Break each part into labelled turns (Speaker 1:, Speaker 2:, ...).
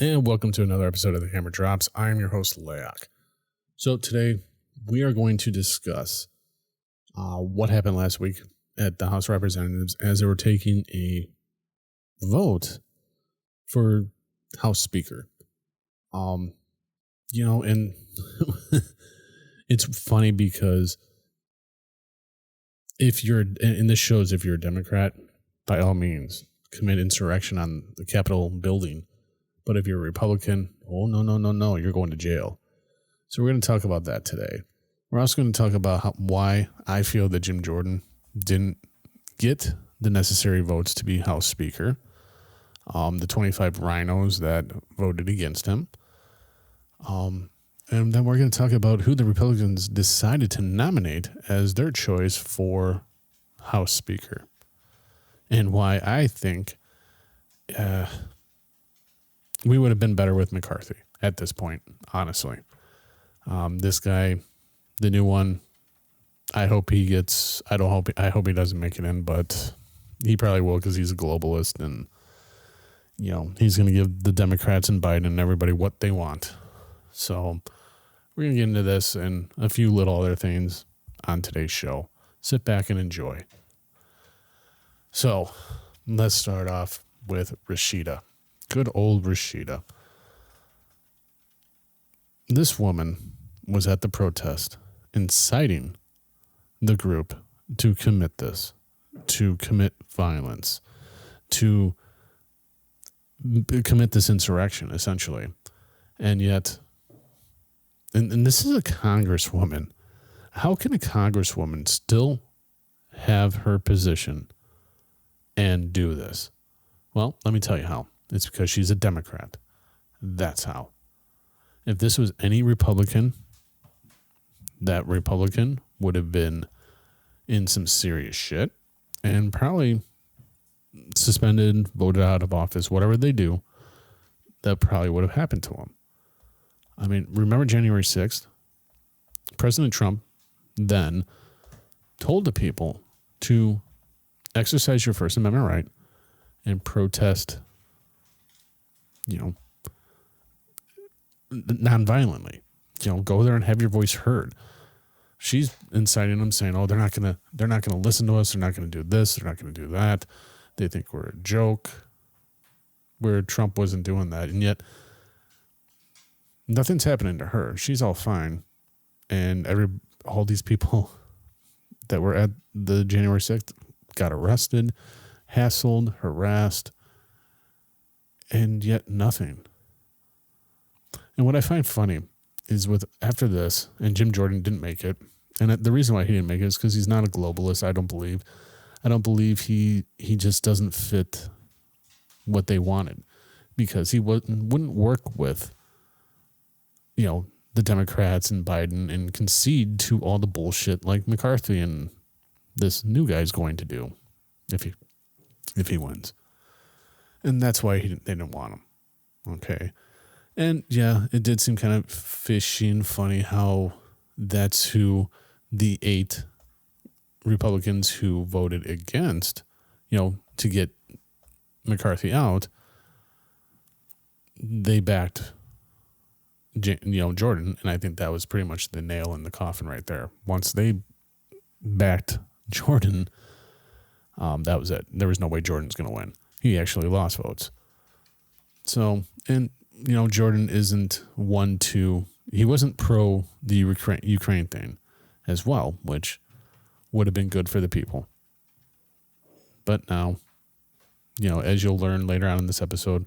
Speaker 1: And welcome to another episode of the Hammer Drops. I am your host, Laoch. So today we are going to discuss what happened last week at the House of Representatives as they were taking a vote for House Speaker. And it's funny because if you're, and this shows if you're a Democrat, by all means, commit insurrection on the Capitol building. But if you're a Republican, no, you're going to jail. So we're going to talk about that today. We're also going to talk about why I feel that Jim Jordan didn't get the necessary votes to be House Speaker. The 25 RINOs that voted against him. And then we're going to talk about who the Republicans decided to nominate as their choice for House Speaker. And why I think we would have been better with McCarthy at this point, honestly. This guy, the new one, I hope he doesn't make it in, but he probably will because he's a globalist and, he's going to give the Democrats and Biden and everybody what they want. So we're going to get into this and a few little other things on today's show. Sit back and enjoy. So let's start off with Rashida. Good old Rashida. This woman was at the protest inciting the group to commit this, to commit violence, to commit this insurrection, essentially. And yet, and this is a congresswoman. How can a congresswoman still have her position and do this? Well, let me tell you how. It's because she's a Democrat. That's how. If this was any Republican, that Republican would have been in some serious shit and probably suspended, voted out of office, whatever they do, that probably would have happened to them. I mean, remember January 6th? President Trump then told the people to exercise your First Amendment right and protest, non-violently. Go there and have your voice heard. She's inciting them, saying, they're not gonna listen to us, they're not gonna do this, they're not gonna do that. They think we're a joke. Where Trump wasn't doing that, and yet nothing's happening to her. She's all fine. And all these people that were at the January 6th got arrested, hassled, harassed, and yet nothing. And what I find funny is after this, and Jim Jordan didn't make it, and the reason why he didn't make it is because he's not a globalist, I don't believe. I don't believe he just doesn't fit what they wanted, because he wouldn't work with, the Democrats and Biden and concede to all the bullshit like McCarthy and this new guy's going to do if he wins. And that's why they didn't want him. Okay. And yeah, it did seem kind of fishy and funny how that's who the 8 Republicans who voted against, to get McCarthy out, they backed, Jordan. And I think that was pretty much the nail in the coffin right there. Once they backed Jordan, that was it. There was no way Jordan's going to win. He actually lost votes. So, and, Jordan isn't he wasn't pro the Ukraine thing as well, which would have been good for the people. But now, as you'll learn later on in this episode,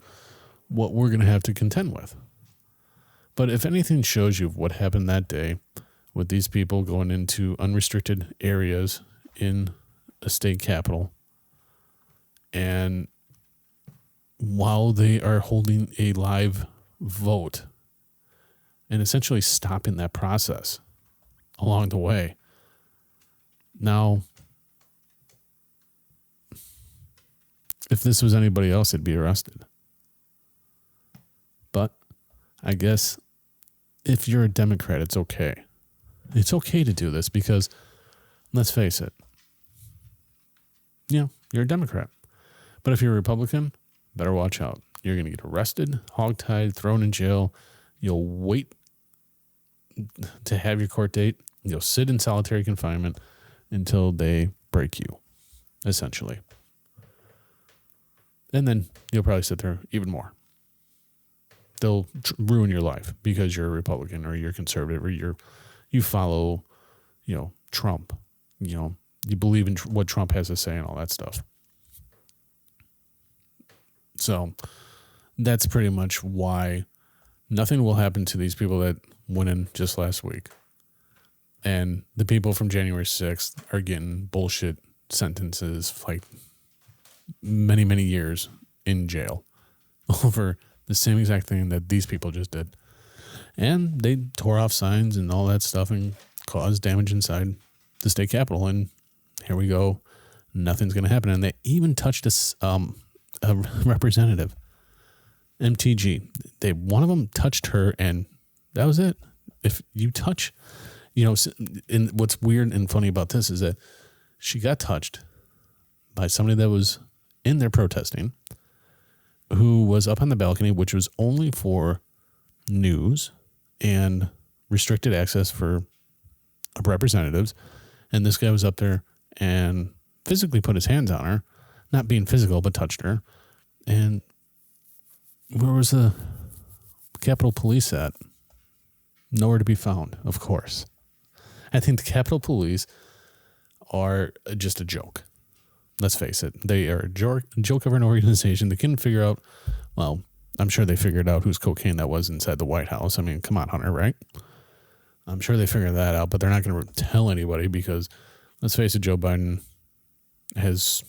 Speaker 1: what we're going to have to contend with. But if anything shows you what happened that day with these people going into unrestricted areas in a state capital, and while they are holding a live vote and essentially stopping that process along the way. Now, if this was anybody else, it'd be arrested. But I guess if you're a Democrat, it's okay. It's okay to do this because, let's face it, you're a Democrat. But if you're a Republican, better watch out. You're going to get arrested, hogtied, thrown in jail. You'll wait to have your court date. You'll sit in solitary confinement until they break you, essentially. And then you'll probably sit there even more. They'll ruin your life because you're a Republican or you're conservative or you follow, Trump. You believe in what Trump has to say and all that stuff. So that's pretty much why nothing will happen to these people that went in just last week. And the people from January 6th are getting bullshit sentences, like many, many years in jail over the same exact thing that these people just did. And they tore off signs and all that stuff and caused damage inside the state capitol. And here we go. Nothing's going to happen. And they even touched a representative, MTG. One of them touched her, and that was it. If you touch, and what's weird and funny about this is that she got touched by somebody that was in there protesting, who was up on the balcony, which was only for news and restricted access for representatives. And this guy was up there and physically put his hands on her, not being physical, but touched her. And where was the Capitol Police at? Nowhere to be found, of course. I think the Capitol Police are just a joke. Let's face it. They are a joke of an organization. They couldn't figure out, well, I'm sure they figured out whose cocaine that was inside the White House. I mean, come on, Hunter, right? I'm sure they figured that out, but they're not going to tell anybody because, let's face it, Joe Biden has,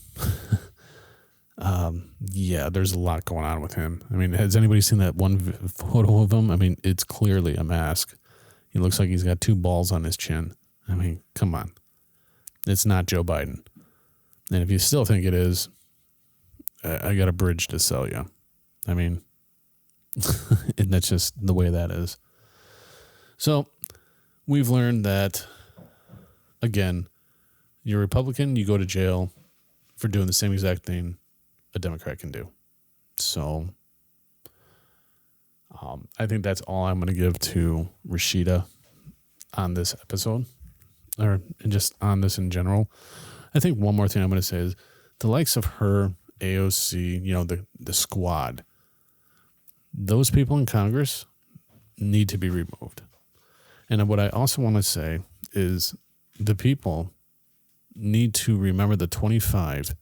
Speaker 1: there's a lot going on with him. I mean, has anybody seen that one photo of him? I mean, it's clearly a mask. He looks like he's got two balls on his chin. I mean, come on. It's not Joe Biden. And if you still think it is, I got a bridge to sell you. I mean, and that's just the way that is. So we've learned that, again, you're a Republican, you go to jail for doing the same exact thing a Democrat can do. So I think that's all I'm going to give to Rashida on this episode, or just on this in general. I think one more thing I'm going to say is the likes of her, AOC, the squad, those people in Congress need to be removed. And what I also want to say is the people need to remember the 25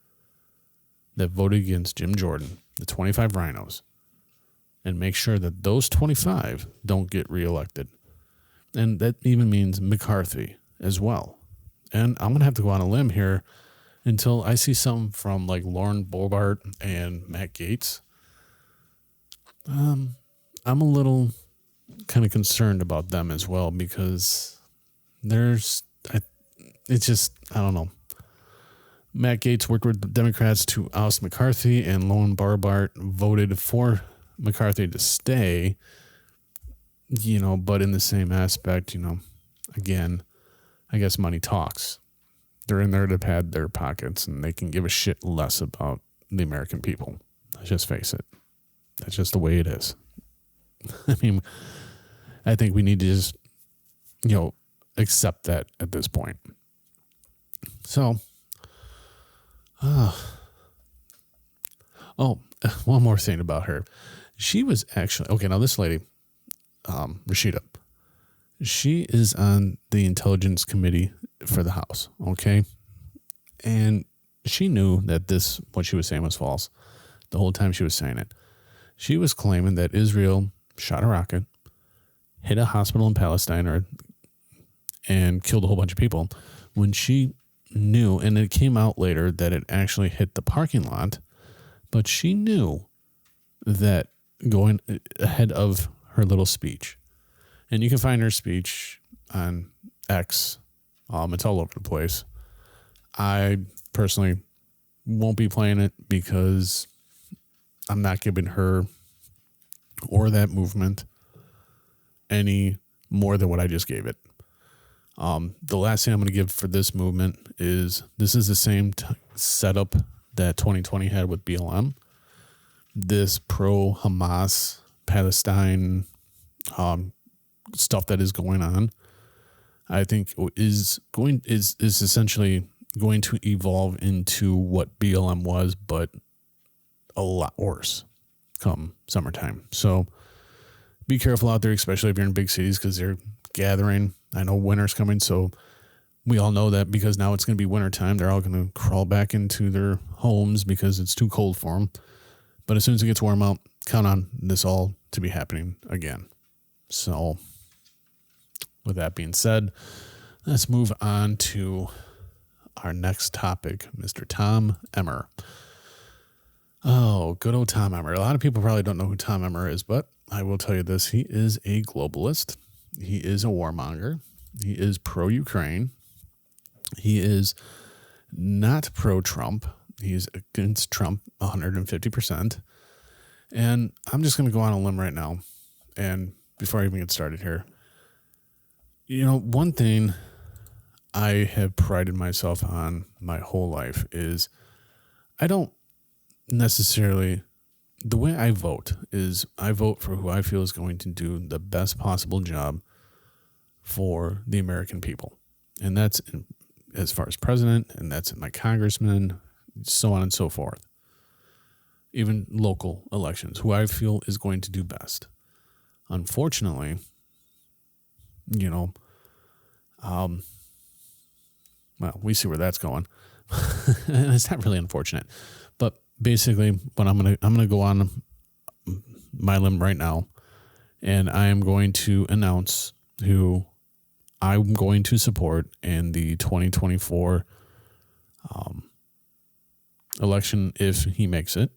Speaker 1: that voted against Jim Jordan, the 25 RINOs, and make sure that those 25 don't get reelected. And that even means McCarthy as well. And I'm going to have to go on a limb here until I see something from like Lauren Boebert and Matt Gaetz. I'm a little kind of concerned about them as well because it's just, I don't know. Matt Gaetz worked with the Democrats to oust McCarthy, and Lauren Boebert voted for McCarthy to stay, but in the same aspect, again, I guess money talks. They're in there to pad their pockets, and they can give a shit less about the American people. Let's just face it. That's just the way it is. I mean, I think we need to just, accept that at this point. So, one more thing about her. She was actually, okay, now this lady, Rashida, she is on the Intelligence Committee for the House, okay? And she knew that what she was saying was false the whole time she was saying it. She was claiming that Israel shot a rocket, hit a hospital in Palestine, and killed a whole bunch of people, when she knew, and it came out later that it actually hit the parking lot, but she knew that going ahead of her little speech. And you can find her speech on X. It's all over the place. I personally won't be playing it because I'm not giving her or that movement any more than what I just gave it. The last thing I'm going to give for this movement is this is the same setup that 2020 had with BLM. this pro-Hamas Palestine stuff that is going on, I think is essentially going to evolve into what BLM was, but a lot worse come summertime. So be careful out there, especially if you're in big cities, because they're gathering. I know winter's coming, so we all know that because now it's going to be wintertime. They're all going to crawl back into their homes because it's too cold for them. But as soon as it gets warm out, count on this all to be happening again. So with that being said, let's move on to our next topic, Mr. Tom Emmer. Oh, good old Tom Emmer. A lot of people probably don't know who Tom Emmer is, but I will tell you this. He is a globalist. He is a warmonger. He is pro-Ukraine. He is not pro-Trump. He's against Trump 150%. And I'm just going to go on a limb right now. And before I even get started here, you know, one thing I have prided myself on my whole life is I don't necessarily, the way I vote is I vote for who I feel is going to do the best possible job for the American people. And that's as far as president, and that's my congressman, so on and so forth. Even local elections, who I feel is going to do best. Unfortunately, you know, well, we see where that's going. And it's not really unfortunate, but basically, what I'm gonna go on my limb right now, and I am going to announce who I'm going to support in the 2024 election if he makes it.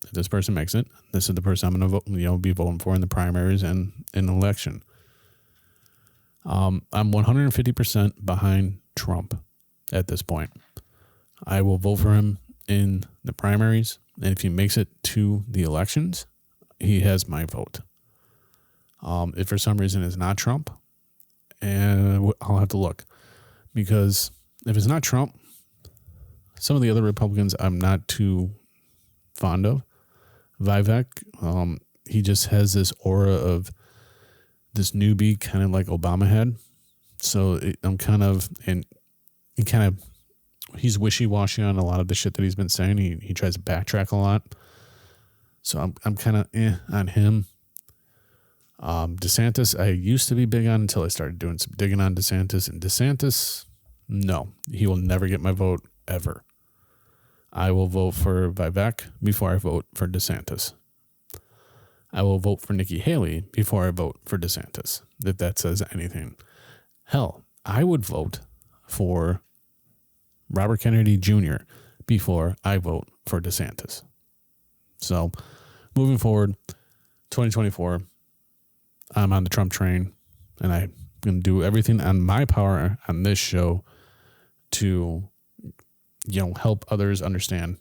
Speaker 1: If this person makes it, this is the person I'm going to be voting for in the primaries and in the election. I'm 150% behind Trump at this point. I will vote for him in the primaries, and if he makes it to the elections, he has my vote. If for some reason it's not Trump, and I'll have to look, because if it's not Trump, some of the other Republicans I'm not too fond of. Vivek, he just has this aura of this newbie, kind of like Obama had. So I'm kind of, and he's wishy-washy on a lot of the shit that he's been saying. He tries to backtrack a lot. So I'm kind of on him. DeSantis, I used to be big on until I started doing some digging on DeSantis. And DeSantis, no, he will never get my vote ever. I will vote for Vivek before I vote for DeSantis. I will vote for Nikki Haley before I vote for DeSantis, if that says anything. Hell, I would vote for Robert Kennedy Jr. before I vote for DeSantis. So, moving forward, 2024, I'm on the Trump train, and I'm going to do everything on my power on this show to, help others understand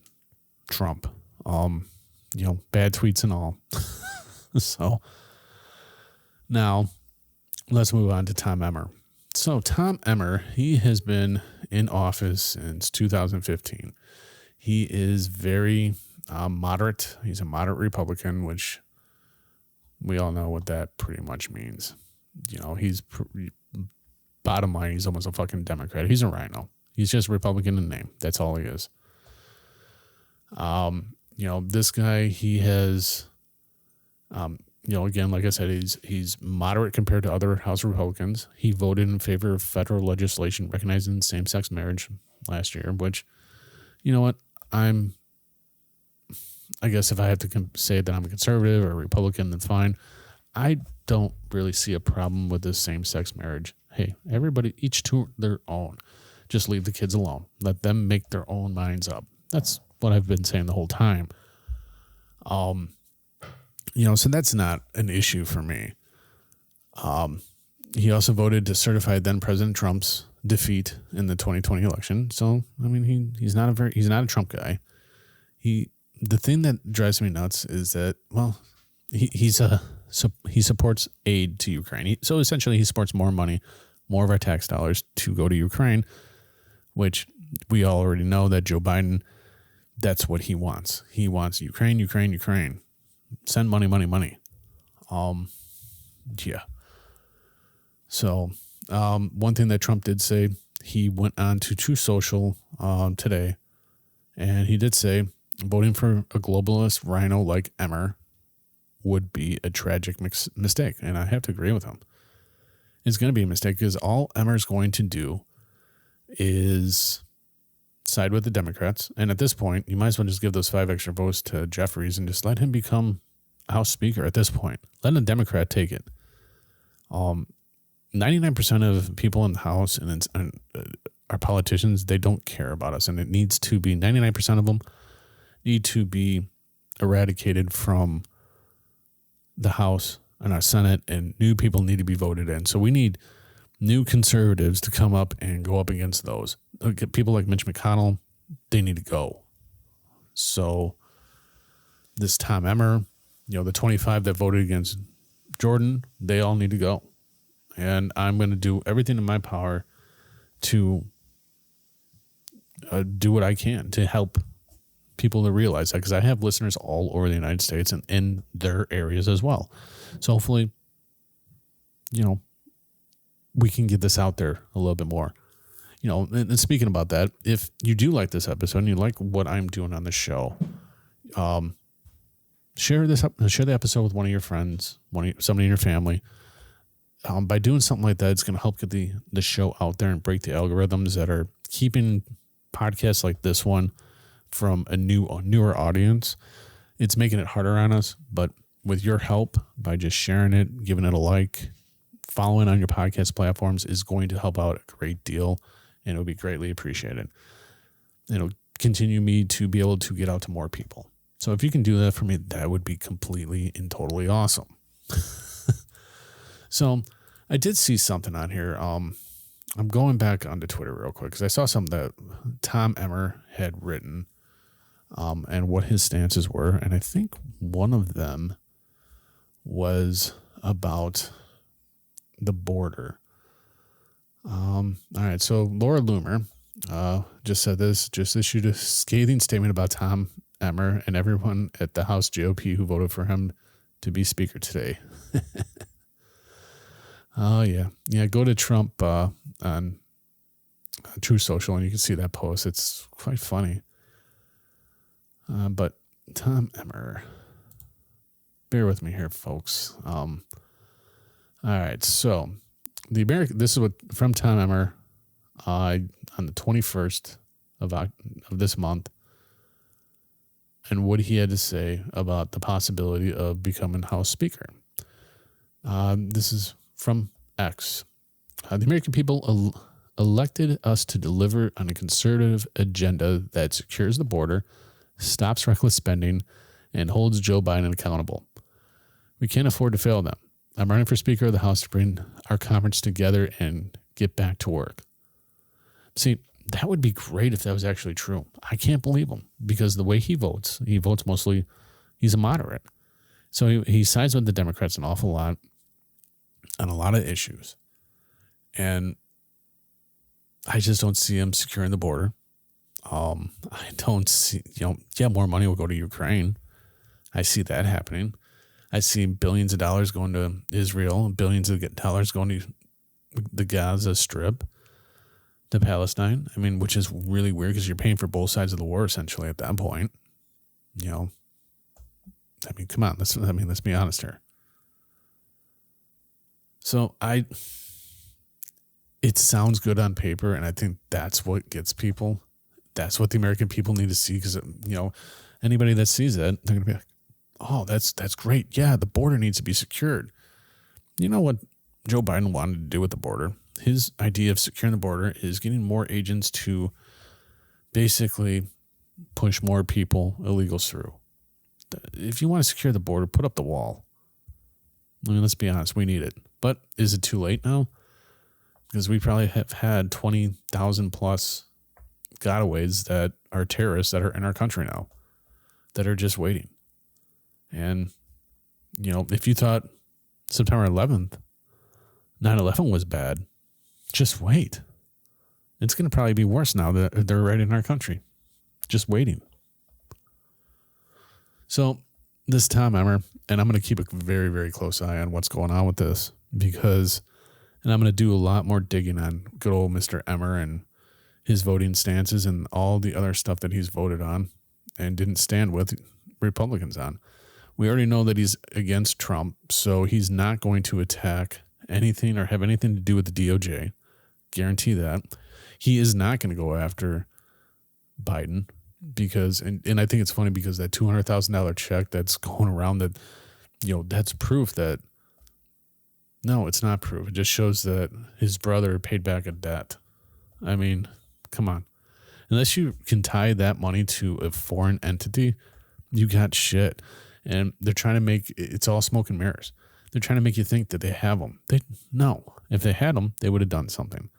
Speaker 1: Trump. Bad tweets and all. So, now, let's move on to Tom Emmer. So, Tom Emmer, he has been in office since 2015. He is very moderate. He's a moderate Republican, which we all know what that pretty much means. He's bottom line, he's almost a fucking Democrat. He's a RINO. He's just Republican in name. That's all he is. This guy, he has, again, like I said, he's moderate compared to other House Republicans. He voted in favor of federal legislation recognizing same-sex marriage last year, which, you know what, I guess if I have to say that I'm a conservative or a Republican, that's fine. I don't really see a problem with this same-sex marriage. Hey, everybody, each to their own. Just leave the kids alone. Let them make their own minds up. That's what I've been saying the whole time. So that's not an issue for me. He also voted to certify then President Trump's defeat in the 2020 election. So, I mean, he's not a Trump guy. The thing that drives me nuts is that, he supports aid to Ukraine. So essentially he supports more money, more of our tax dollars to go to Ukraine, which we all already know that Joe Biden that's what he wants. He wants Ukraine, Ukraine, Ukraine. Send money, money, money. Yeah. So, one thing that Trump did say, he went on to TruthSocial today, and he did say voting for a globalist RINO like Emmer would be a tragic mistake. And I have to agree with him. It's going to be a mistake because all Emmer's going to do is side with the Democrats. And at this point, you might as well just give those 5 extra votes to Jeffries and just let him become House Speaker at this point. Let a Democrat take it. 99% of people in the House and our politicians, they don't care about us. And it needs to be 99% of them need to be eradicated from the House and our Senate, and new people need to be voted in. So we need new conservatives to come up and go up against those. People like Mitch McConnell, they need to go. So this Tom Emmer, the 25 that voted against Jordan, they all need to go. And I'm going to do everything in my power to do what I can to help people to realize that, because I have listeners all over the United States and in their areas as well. So hopefully, we can get this out there a little bit more. And speaking about that, if you do like this episode and you like what I'm doing on the show, share the episode with one of your friends, somebody in your family. By doing something like that, it's going to help get the show out there and break the algorithms that are keeping podcasts like this one from a newer audience. It's making it harder on us, but with your help, by just sharing it, giving it a like, following on your podcast platforms is going to help out a great deal, and it will be greatly appreciated. It'll continue me to be able to get out to more people. So if you can do that for me, that would be completely and totally awesome. So I did see something on here. I'm going back onto Twitter real quick because I saw something that Tom Emmer had written and what his stances were. And I think one of them was about the border. All right. So Laura Loomer just said this, just issued a scathing statement about Tom Emmer and everyone at the House GOP who voted for him to be Speaker today. Oh, yeah. Yeah, go to Trump on TruthSocial and you can see that post. It's quite funny. But Tom Emmer, bear with me here, folks. All right, so this is what from Tom Emmer on the 21st of this month, and what he had to say about the possibility of becoming House Speaker. This is from X. The American people elected us to deliver on a conservative agenda that secures the border, stops reckless spending, and holds Joe Biden accountable. We can't afford to fail them. I'm running for Speaker of the House to bring our conference together and get back to work. See, that would be great if that was actually true. I can't believe him because the way he votes mostly, he's a moderate. So he sides with the Democrats an awful lot on a lot of issues. And I just don't see him securing the border. I don't see, more money will go to Ukraine. I see that happening. I see billions of dollars going to Israel and billions of dollars going to the Gaza Strip, to Palestine. I mean, which is really weird because you're paying for both sides of the war essentially at that point. Come on, let's be honest here. So it sounds good on paper, and I think that's what gets people. That's what the American people need to see, because anybody that sees that, they're gonna be like, "Oh, that's great. Yeah, the border needs to be secured." You know what Joe Biden wanted to do with the border? His idea of securing the border is getting more agents to basically push more illegals through. If you want to secure the border, put up the wall. I mean, let's be honest, we need it. But is it too late now? Because we probably have had 20,000 plus gotaways that are terrorists that are in our country now that are just waiting. And, if you thought September 11th, 9/11 was bad, just wait. It's going to probably be worse now that they're right in our country. Just waiting. So this Tom Emmer, and I'm going to keep a very, very close eye on what's going on with this because, and I'm going to do a lot more digging on good old Mr. Emmer and his voting stances and all the other stuff that he's voted on and didn't stand with Republicans on. We already know that he's against Trump, so he's not going to attack anything or have anything to do with the DOJ. Guarantee that. He is not going to go after Biden because, and I think it's funny because that $200,000 check that's going around that, that's proof that, no, it's not proof. It just shows that his brother paid back a debt. I mean, come on. Unless you can tie that money to a foreign entity, you got shit. And they're trying to make, it's all smoke and mirrors. They're trying to make you think that they have them. No. If they had them, they would have done something.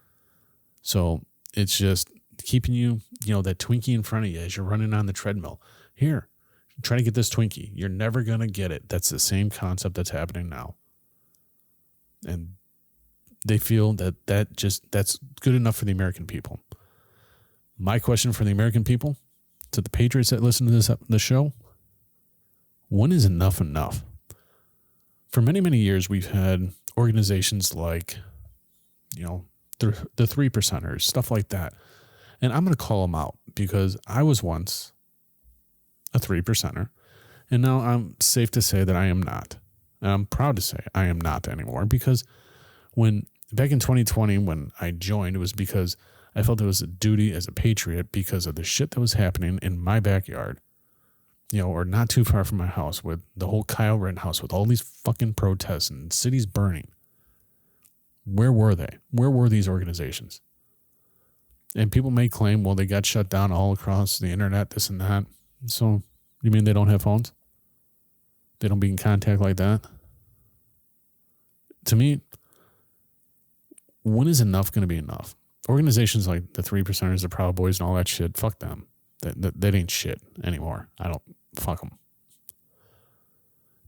Speaker 1: So it's just keeping you, that Twinkie in front of you as you're running on the treadmill. Here, try to get this Twinkie. You're never going to get it. That's the same concept that's happening now. And they feel that's good enough for the American people. My question for the American people, to the patriots that listen to the show, when is enough enough? For many, many years, we've had organizations like, the 3%ers, stuff like that. And I'm going to call them out because I was once a 3%er. And now I'm safe to say that I am not. And I'm proud to say I am not anymore because back in 2020, when I joined, it was because I felt it was a duty as a patriot because of the shit that was happening in my backyard, or not too far from my house with the whole Kyle Rittenhouse, with all these fucking protests and cities burning. Where were they? Where were these organizations? And people may claim, well, they got shut down all across the internet, this and that. So you mean they don't have phones? They don't be in contact like that? To me, when is enough going to be enough? Organizations like the 3%ers, the Proud Boys, and all that shit, fuck them. That ain't shit anymore. Fuck them.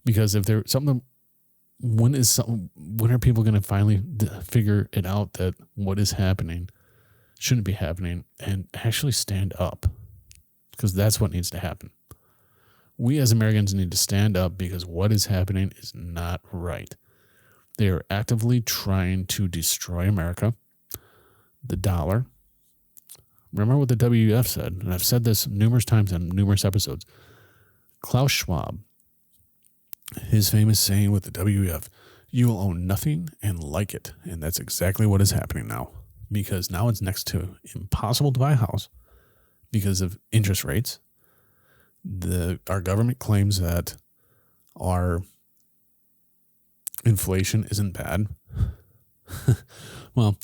Speaker 1: Because if there's something, when are people going to finally figure it out that what is happening shouldn't be happening and actually stand up? Because that's what needs to happen. We as Americans need to stand up because what is happening is not right. They are actively trying to destroy America, the dollar. Remember what the WEF said, and I've said this numerous times in numerous episodes. Klaus Schwab, his famous saying with the WEF, you will own nothing and like it. And that's exactly what is happening now. Because now it's next to impossible to buy a house because of interest rates. Our government claims that our inflation isn't bad. Well,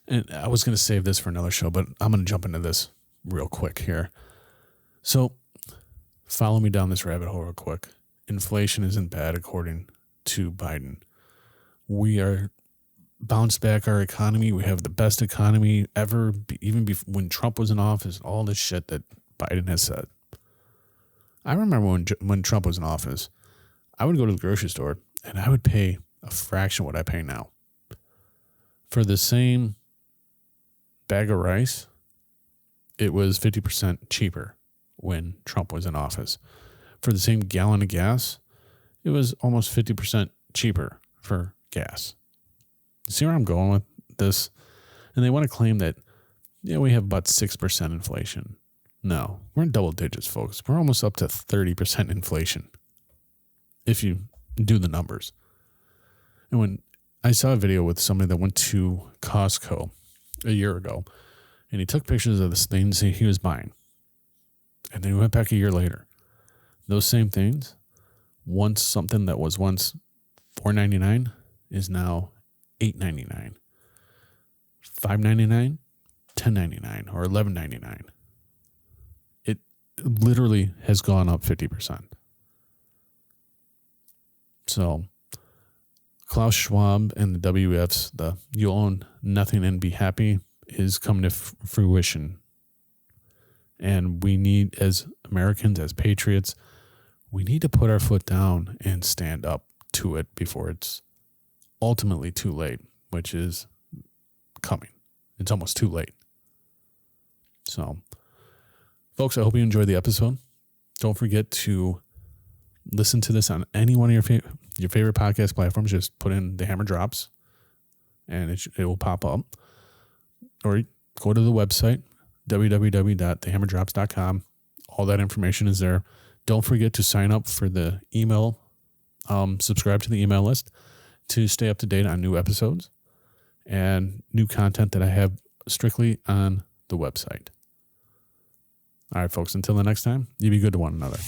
Speaker 1: and I was going to save this for another show, but I'm going to jump into this real quick here. So follow me down this rabbit hole real quick. Inflation isn't bad according to Biden. We are bounced back our economy. We have the best economy ever, even when Trump was in office, all this shit that Biden has said. I remember when Trump was in office, I would go to the grocery store and I would pay a fraction of what I pay now. For the same bag of rice, it was 50% cheaper when Trump was in office. For the same gallon of gas, it was almost 50% cheaper for gas. See where I'm going with this? And they want to claim that, we have about 6% inflation. No, we're in double digits, folks. We're almost up to 30% inflation if you do the numbers. And when I saw a video with somebody that went to Costco a year ago, and he took pictures of the things he was buying, and then he went back a year later. Those same things, something that was once $4.99 is now $8.99, $5.99, $10.99, or $11.99. It literally has gone up 50%. So Klaus Schwab and the WF's "you'll own nothing and be happy" is coming to fruition. And we need, as Americans, as patriots, we need to put our foot down and stand up to it before it's ultimately too late, which is coming. It's almost too late. So, folks, I hope you enjoyed the episode. Don't forget to listen to this on any one of your favorite podcast platforms. Just put in The Hammer Drops, and it will pop up. Or go to the website, www.thehammerdrops.com. All that information is there. Don't forget to sign up for the email, subscribe to the email list to stay up to date on new episodes and new content that I have strictly on the website. All right, folks, until the next time, you be good to one another.